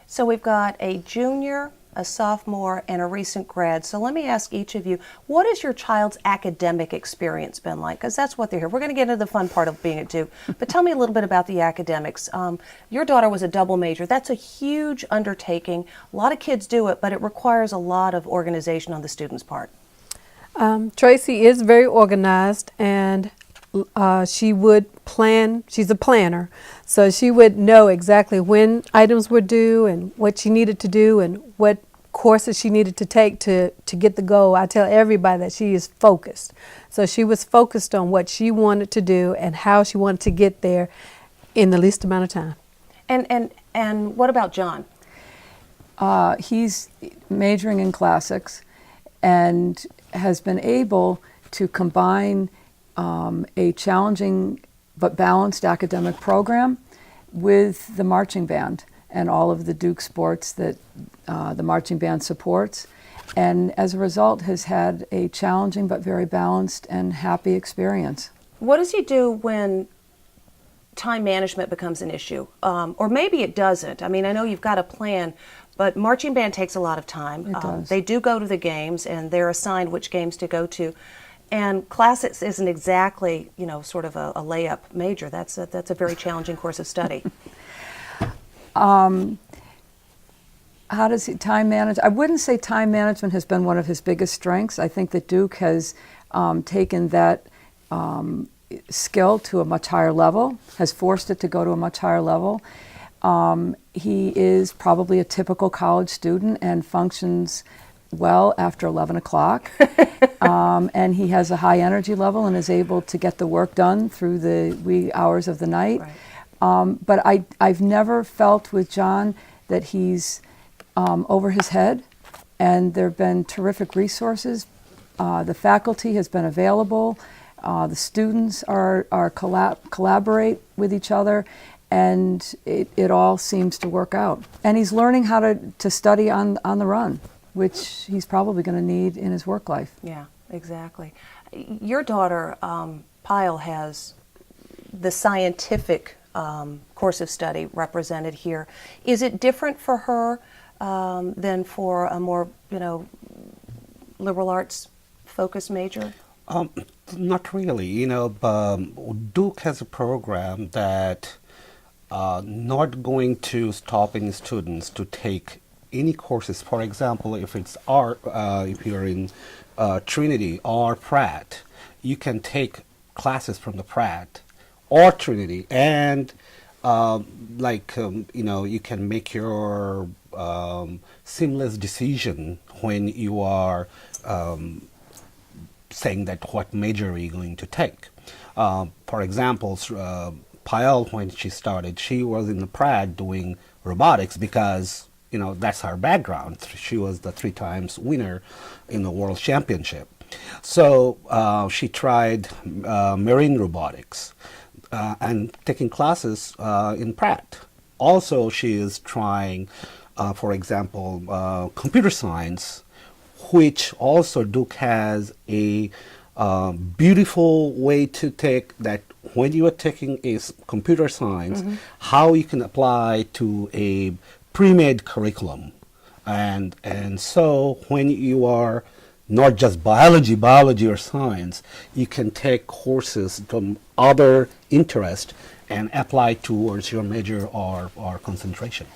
So we've got a junior, a sophomore, and a recent grad. So let me ask each of you, what has your child's academic experience been like? Because that's what they're here. We're going to get into the fun part of being at Duke. But tell me a little bit about the academics. Your daughter was a double major. That's a huge undertaking. A lot of kids do it, but it requires a lot of organization on the student's part. Tracy is very organized, and she would plan. She's a planner, so she would know exactly when items were due and what she needed to do and what courses she needed to take to get the goal. I tell everybody that she is focused. So she was focused on what she wanted to do and how she wanted to get there in the least amount of time. And what about John? He's majoring in classics and has been able to combine a challenging but balanced academic program with the marching band and all of the Duke sports that the marching band supports, and as a result has had a challenging but very balanced and happy experience. What does he do when time management becomes an issue? Or maybe it doesn't. I mean, I know you've got a plan, but marching band takes a lot of time. It does. They do go to the games, and they're assigned which games to go to. And classics isn't exactly, you know, sort of a layup major. That's a very challenging course of study. How does he time manage? I wouldn't say time management has been one of his biggest strengths. I think that Duke has taken that skill to a much higher level, has forced it to go to a much higher level. He is probably a typical college student and functions well after 11 o'clock. And he has a high energy level and is able to get the work done through the wee hours of the night. Right. But I've never felt with John that he's over his head, and there have been terrific resources. The faculty has been available. The students collaborate with each other, and it all seems to work out. And he's learning how to study on the run, which he's probably going to need in his work life. Yeah, exactly. Your daughter, Pyle, has the scientific course of study represented here. Is it different for her than for a more, you know, liberal arts focused major? Not really. You know, Duke has a program that not going to stop any students to take any courses. For example, if it's art, if you're in Trinity or Pratt, you can take classes from the Pratt or Trinity, and you know, you can make your seamless decision when you are saying that what major are you going to take. For example, Pyle, when she started, she was in the Pratt doing robotics because, you know, that's her background. She was the 3 times winner in the World Championship. So she tried marine robotics and taking classes in Pratt. Also, she is trying, for example, computer science, which also Duke has a beautiful way to take that when you are taking a computer science, how you can apply to a pre-made curriculum. And so when you are not just biology or science, you can take courses from other interests and apply towards your major or concentration.